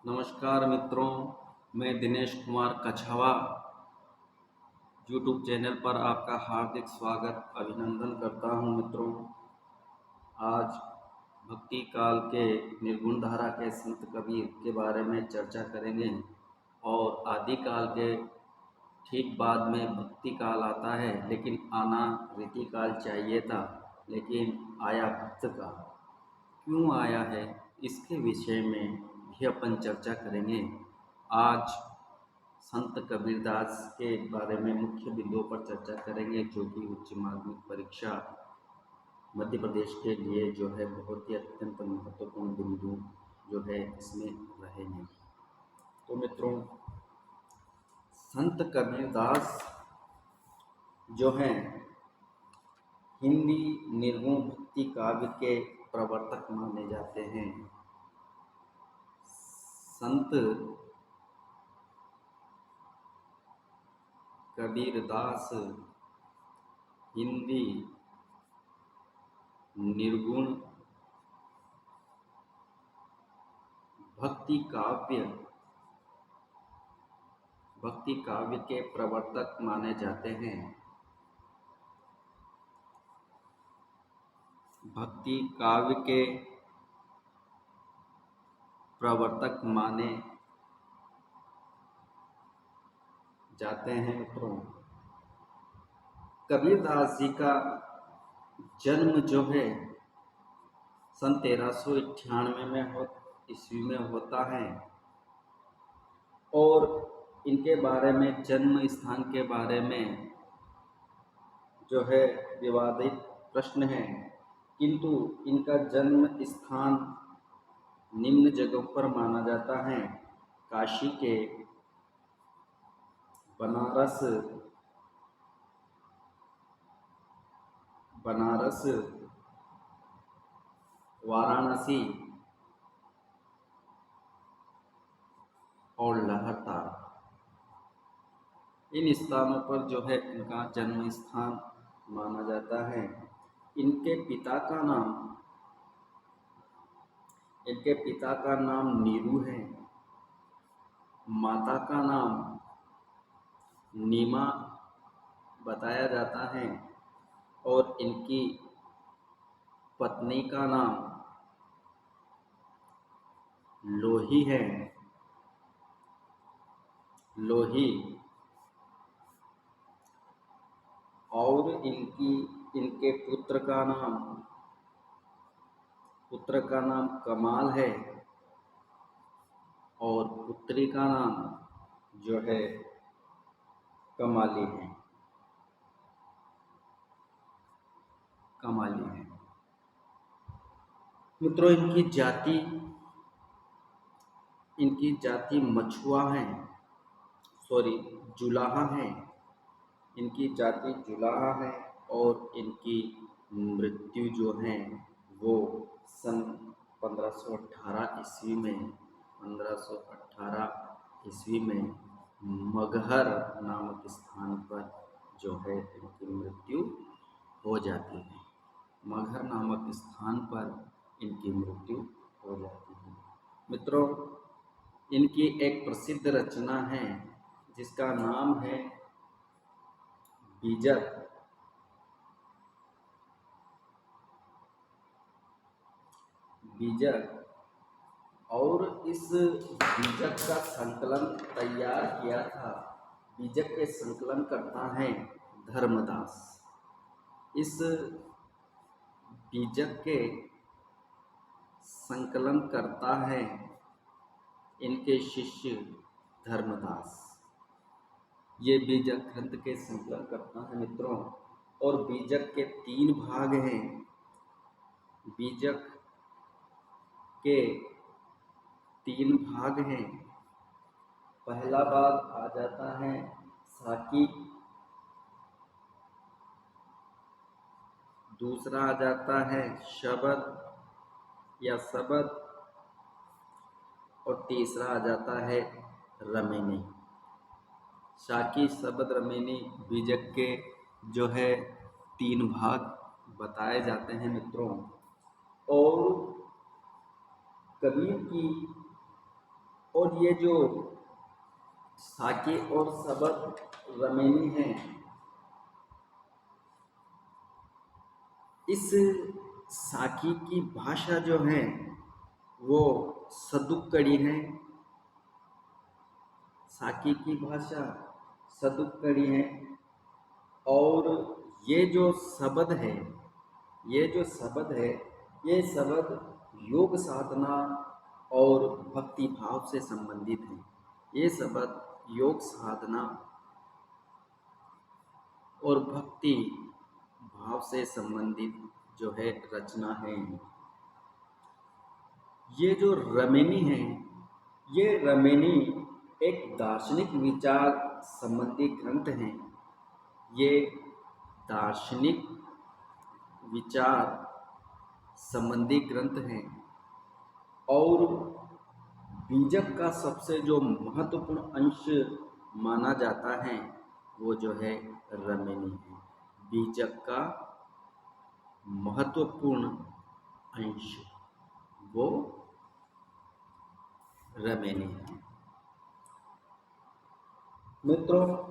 नमस्कार मित्रों, मैं दिनेश कुमार कछावा यूट्यूब चैनल पर आपका हार्दिक स्वागत अभिनंदन करता हूं। मित्रों, आज भक्ति काल के निर्गुण धारा के संत कबीर के बारे में चर्चा करेंगे और आदि काल के ठीक बाद में भक्ति काल आता है, लेकिन आना रीति काल चाहिए था, लेकिन आया भक्त काल। क्यों आया है, इसके विषय में भी अपन चर्चा करेंगे। आज संत कबीरदास के बारे में मुख्य बिंदुओं पर चर्चा करेंगे, जो कि उच्च माध्यमिक परीक्षा मध्य प्रदेश के लिए जो है बहुत ही अत्यंत महत्वपूर्ण बिंदु जो है इसमें रहेंगे। तो मित्रों, संत कबीरदास जो हैं हिंदी निर्गुण भक्ति काव्य के प्रवर्तक माने जाते हैं। संत कबीरदास हिंदी निर्गुण भक्ति काव्य के प्रवर्तक माने जाते हैं। भक्ति काव्य के प्रवर्तक माने जाते हैं। मित्रों, कबीरदास जी का जन्म जो है सन 1398 में ईस्वी में होता है और इनके बारे में, जन्म स्थान के बारे में जो है विवादित प्रश्न है, किंतु इनका जन्म स्थान निम्न जगहों पर माना जाता है। काशी के, बनारस, वाराणसी और लहरतार, इन स्थानों पर जो है इनका जन्म स्थान माना जाता है। इनके पिता का नाम नीरू है, माता का नाम नीमा बताया जाता है और इनकी पत्नी का नाम लोही है। और इनके पुत्र का नाम कमाल है और पुत्री का नाम जो है कमाली है। मित्रों, इनकी जाति मछुआ है, जुलाहा है। इनकी जाति जुलाहा है और इनकी मृत्यु जो है वो सन 1518 ईस्वी में मगहर नामक स्थान पर जो है इनकी मृत्यु हो जाती है। मगहर नामक स्थान पर इनकी मृत्यु हो जाती है। मित्रों, इनकी एक प्रसिद्ध रचना है जिसका नाम है बीजक। और इस बीजक का संकलन तैयार किया था। बीजक के संकलन करता है धर्मदास। इस बीजक के संकलन करता है इनके शिष्य धर्मदास। ये बीजक ग्रंथ के संकलन करता है मित्रों, और बीजक के 3 भाग हैं। बीजक के 3 भाग हैं। पहला भाग आ जाता है साकी, दूसरा आ जाता है शब्द या सबद, और तीसरा आ जाता है रमेनी। शाकी, शब्द, रमेनी बीजक के जो है 3 भाग बताए जाते हैं मित्रों। और कबीर की और ये जो साके और सबद रमेनी हैं, इस साकी की भाषा जो है वो सदुक्कड़ी है। साकी की भाषा सदुक्कड़ी है। और ये जो शब्द है, ये जो शब्द है, ये शब्द योग साधना और भक्ति भाव से संबंधित है। ये शब्द योग साधना और भक्ति भाव से संबंधित जो है रचना है। ये जो रमेनी है, ये रमेनी एक दार्शनिक विचार संबंधी ग्रंथ है। ये दार्शनिक विचार संबंधी ग्रंथ हैं और बीजक का सबसे जो महत्वपूर्ण अंश माना जाता है वो जो है रमेनी है। बीजक का महत्वपूर्ण अंश वो रमेनी है। मित्रों,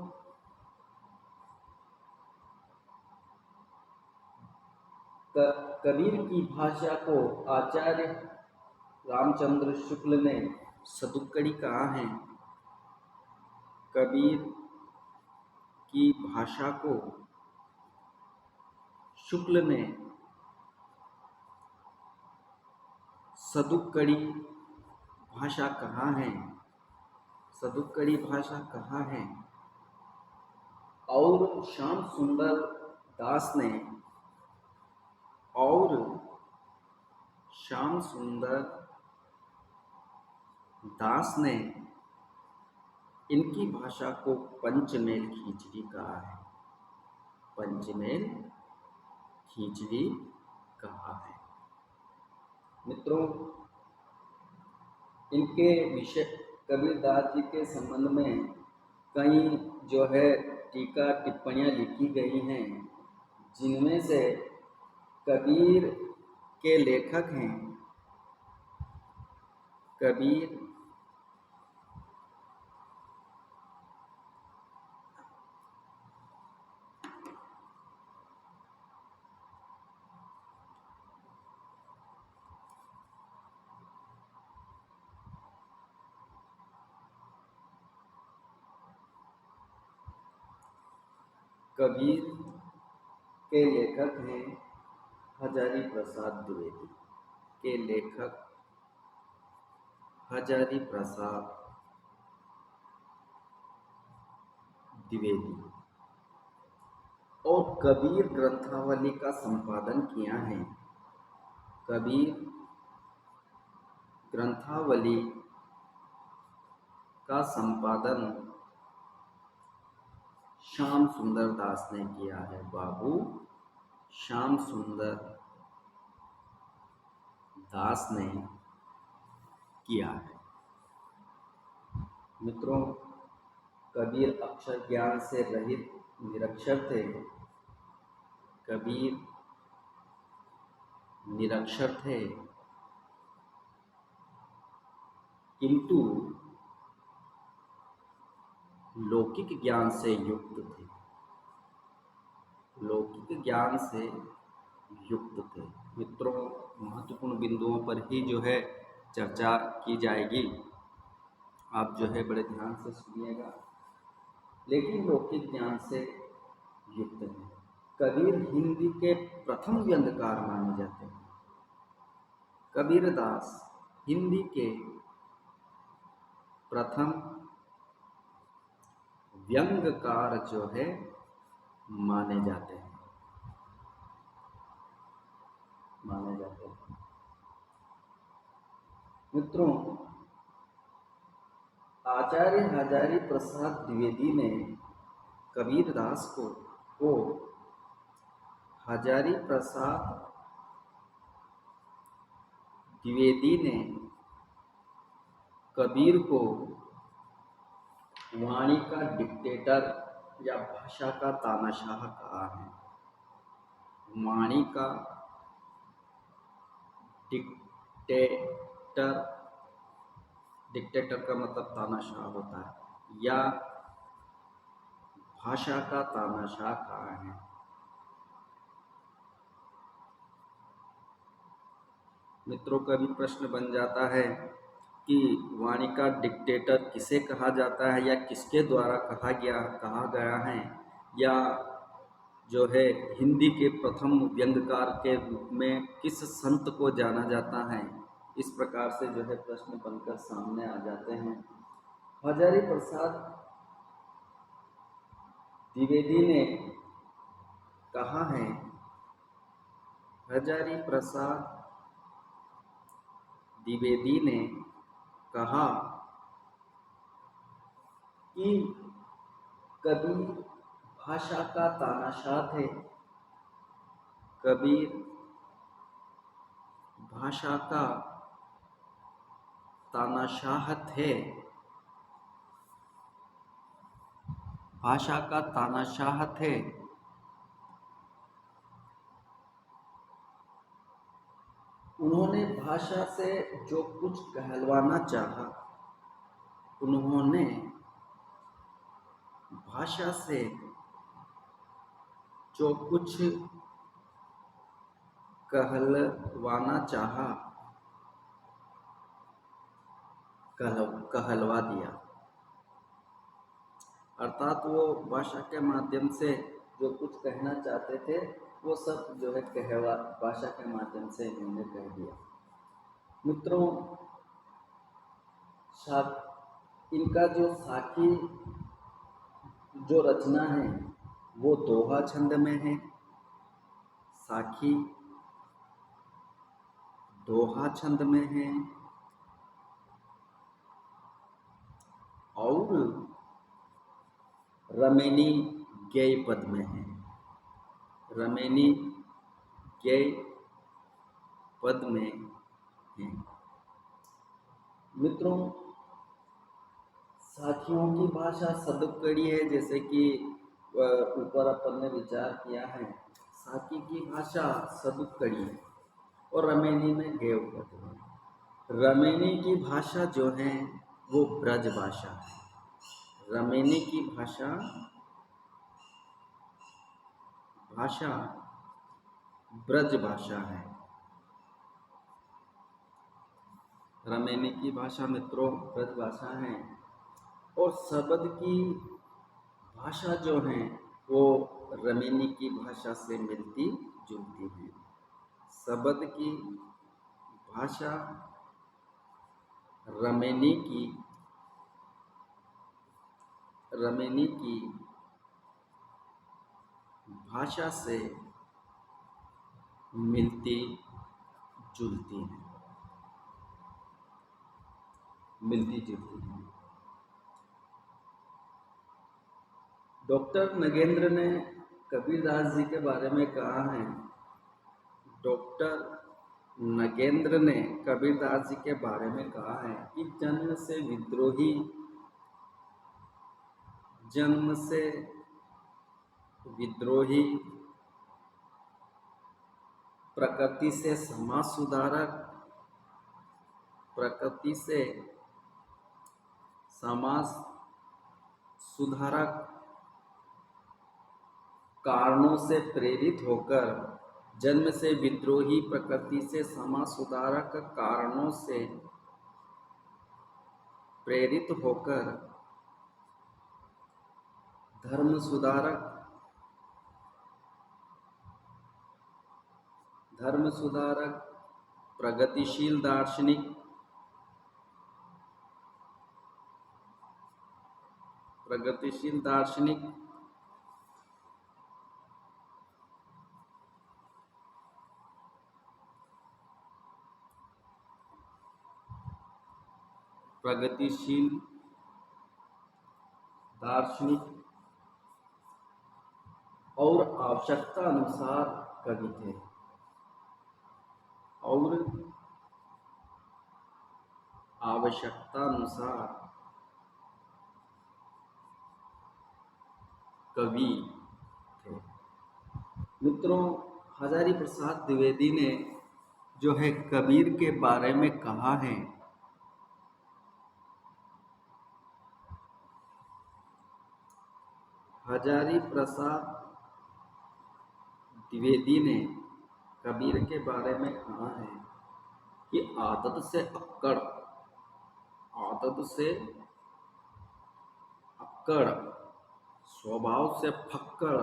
कबीर की भाषा को आचार्य रामचंद्र शुक्ल ने सदुक्कड़ी कहा है। कबीर की भाषा को शुक्ल ने सदुक्कड़ी भाषा कहा है। सदुक्कड़ी भाषा कहा है। और श्याम सुंदर दास ने और श्याम सुंदर दास ने इनकी भाषा को पंचमेल खींचड़ी कहा है। पंचमेल खींचड़ी कहा है। मित्रों, इनके विषय कबीरदास जी के संबंध में कई जो है टीका टिप्पणियाँ लिखी गई हैं, जिनमें से कबीर के लेखक हैं कबीर कबीर के लेखक हैं हजारी प्रसाद द्विवेदी। के लेखक हजारी प्रसाद द्विवेदी और कबीर ग्रंथावली का संपादन किया है। कबीर ग्रंथावली का संपादन श्याम सुंदर दास ने किया है। बाबू श्याम सुंदर दास ने किया है। मित्रों, कबीर अक्षर ज्ञान से रहित निरक्षर थे। कबीर निरक्षर थे, किंतु लौकिक ज्ञान से युक्त थे। लौकिक ज्ञान से युक्त थे। मित्रों, महत्वपूर्ण बिंदुओं पर ही जो है चर्चा की जाएगी। आप जो है बड़े ध्यान से सुनिएगा। लेकिन लौकिक ज्ञान से युक्त है। कबीर हिंदी के प्रथम व्यंग्यकार माने जाते हैं। कबीरदास हिंदी के प्रथम व्यंग्यकार जो है माने जाते हैं। मित्रों, आचार्य हजारी प्रसाद द्विवेदी ने कबीरदास को हजारी प्रसाद द्विवेदी ने कबीर को वाणी का डिक्टेटर या भाषा का तानाशाह कहा है। वाणी का डिक्टेटर डिक्टेटर का मतलब तानाशाह होता है, या भाषा का तानाशाह कहाँ है। मित्रों, का भी प्रश्न बन जाता है कि वाणी का डिक्टेटर किसे कहा जाता है, या किसके द्वारा कहा गया है, या जो है हिंदी के प्रथम व्यंग्यकार के रूप में किस संत को जाना जाता है। इस प्रकार से जो है प्रश्न बनकर सामने आ जाते हैं। हजारी प्रसाद द्विवेदी ने कहा है, हजारी प्रसाद द्विवेदी ने कहा कि कबीर भाषा का तानाशाह थे। कबीर भाषा का तानाशाह थे। भाषा का तानाशाह थे। उन्होंने भाषा से जो कुछ कहलवाना चाहा, उन्होंने भाषा से जो कुछ कहलवाना चाहा, कहलवा दिया। अर्थात वो भाषा के माध्यम से जो कुछ कहना चाहते थे वो सब जो है भाषा के माध्यम से इन्होंने कह दिया। मित्रों, इनका जो साखी जो रचना है वो दोहा छंद में है। साखी दोहा छंद में है और रमेनी गेय पद में है। रमेनी गेय पद में है। मित्रों, साखियों की भाषा सदुपकड़ी है, जैसे कि ऊपर अपन ने विचार किया है। साखी की भाषा सदुपकड़ी है और रमेनी में गेय पद है। रमेनी की भाषा जो है वो ब्रज भाषा है। रमेनी की भाषा ब्रज भाषा है। रमेनी की भाषा मित्रों ब्रज भाषा है। और शब्द की भाषा जो है वो रमेनी की भाषा से मिलती जुलती है। शब्द की भाषा रमेनी की भाषा से मिलती जुलती है। डॉक्टर नगेंद्र ने कबीरदास जी के बारे में कहा है। डॉक्टर नगेंद्र ने कबीरदास जी के बारे में कहा है कि जन्म से विद्रोही, प्रकृति से समाज सुधारक, प्रकृति से समाज सुधारक, कारणों से प्रेरित होकर, जन्म से विद्रोही, प्रकृति से समाज सुधारक, कारणों से प्रेरित होकर धर्म सुधारक, प्रगतिशील दार्शनिक, और आवश्यकता अनुसार कवि थे। और आवश्यकता अनुसार कवि थे। मित्रों, हजारी प्रसाद द्विवेदी ने जो है कबीर के बारे में कहा है हजारी प्रसाद द्विवेदी ने कबीर के बारे में कहा है कि आदत से अक्कड़, आदत से अक्कड़, स्वभाव से फक्कड़,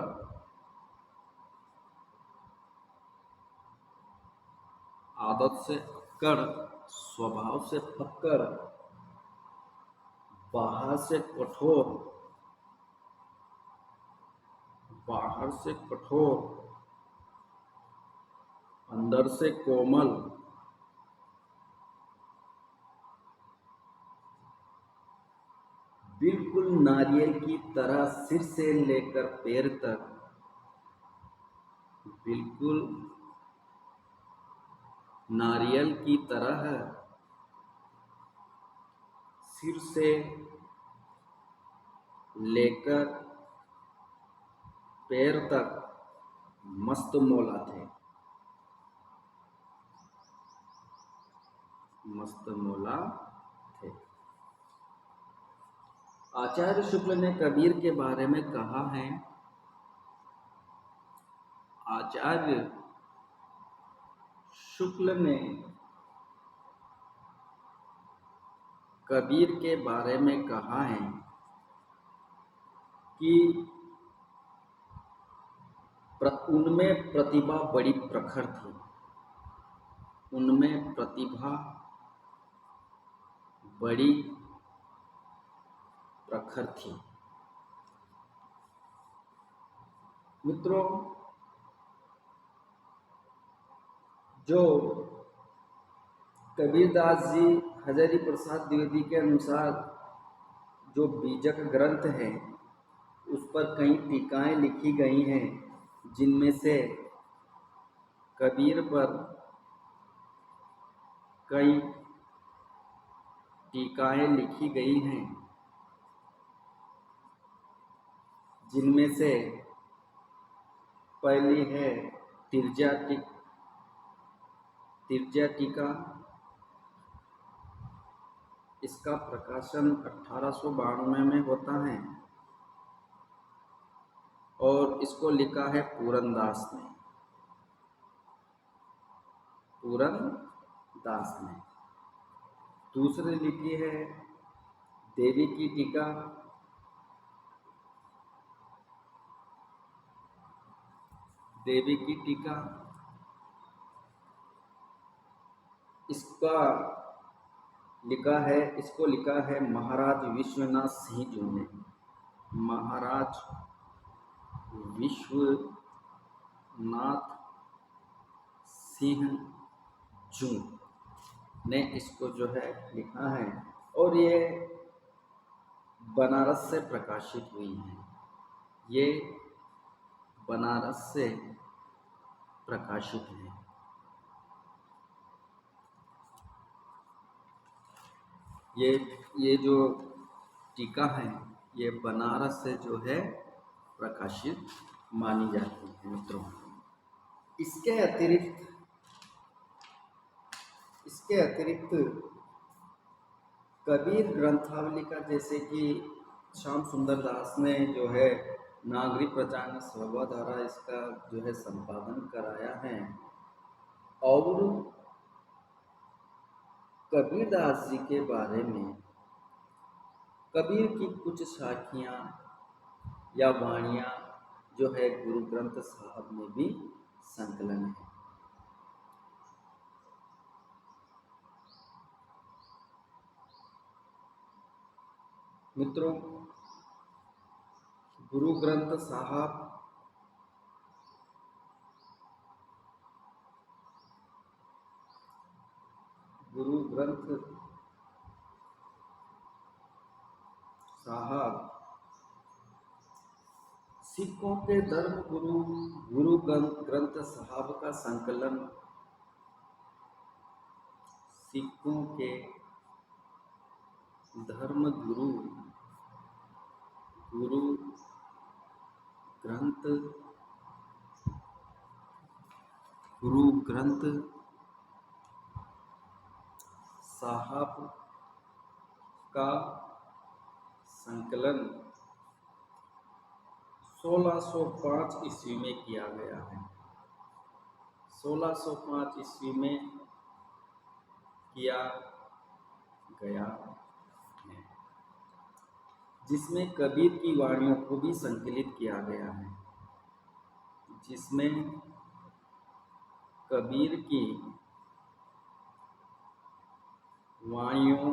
आदत से अक्कड़, स्वभाव से फक्कड़, बाहर से कठोर, बाहर से कठोर, अंदर से कोमल, बिल्कुल नारियल की तरह सिर से लेकर पैर तक, बिल्कुल नारियल की तरह सिर से लेकर पैर तक मस्त मौला थे, मस्त मौला थे। आचार्य शुक्ल ने कबीर के बारे में कहा है, आचार्य शुक्ल ने कबीर के बारे में कहा है कि उनमें प्रतिभा बड़ी प्रखर थी, उनमें प्रतिभा बड़ी प्रखर थी। मित्रों, जो कबीरदास जी हजारी प्रसाद द्विवेदी के अनुसार जो बीजक ग्रंथ है उस पर कई टीकाएं लिखी गई हैं, जिनमें से कबीर पर कई टीकाएं लिखी गई हैं, जिनमें से पहली है तिरजा टीका। इसका प्रकाशन 1892 में होता है और इसको लिखा है पूरनदास ने, पूरनदास ने। दूसरी लिखी है देवी की टीका, देवी की टीका। इसको लिखा है महाराज विश्वनाथ सिंह जू ने, महाराज विश्वनाथ सिंह जू ने इसको जो है लिखा है और ये बनारस से प्रकाशित हुई है, ये बनारस से प्रकाशित है। ये जो टीका है ये बनारस से जो है प्रकाशित मानी जाती है। मित्रों, इसके अतिरिक्त कबीर ग्रंथावली का, जैसे कि श्याम सुंदर दास ने जो है नागरिक प्रचार सभा द्वारा इसका जो है संपादन कराया है, और कबीरदास जी के बारे में कबीर की कुछ साखियाँ या वाणियाँ जो है गुरु ग्रंथ साहब में भी संकलन है। मित्रों, गुरु ग्रंथ साहब सिखों के धर्म गुरु ग्रंथ साहब का संकलन सिखों के धर्म गुरु ग्रंथ साहब का संकलन 1605 ईस्वी में किया गया है। 1605 ईस्वी में किया गया है, जिसमें कबीर की वाणियों को भी संकलित किया गया है, जिसमें कबीर की वाणियों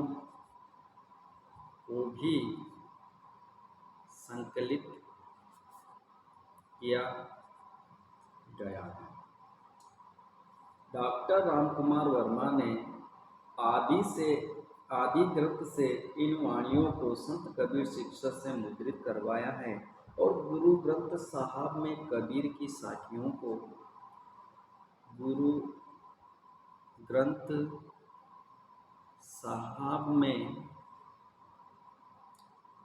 को भी संकलित किया गया है। डॉक्टर रामकुमार वर्मा ने आदि ग्रंथ से इन वाणियों को संत कबीर शिक्षक से मुद्रित करवाया है और गुरु ग्रंथ साहब में कबीर की साखियों को गुरु ग्रंथ साहब में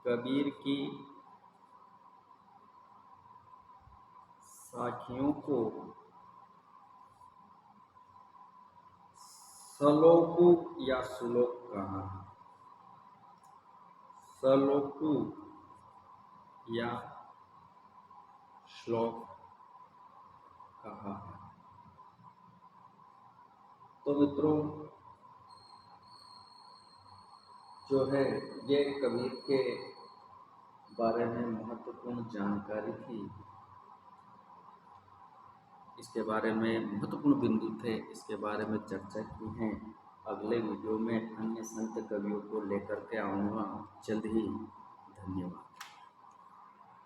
कबीर की साखियों को सलोकु या श्लोक कहा है। सलोकु या श्लोक कहा है। तो मित्रों, जो है ये कबीर के बारे में महत्वपूर्ण जानकारी थी। इसके बारे में महत्वपूर्ण बिंदु थे, इसके बारे में चर्चा की है। अगले वीडियो में अन्य संत कवियों को लेकर के आऊँगा जल्द ही। धन्यवाद।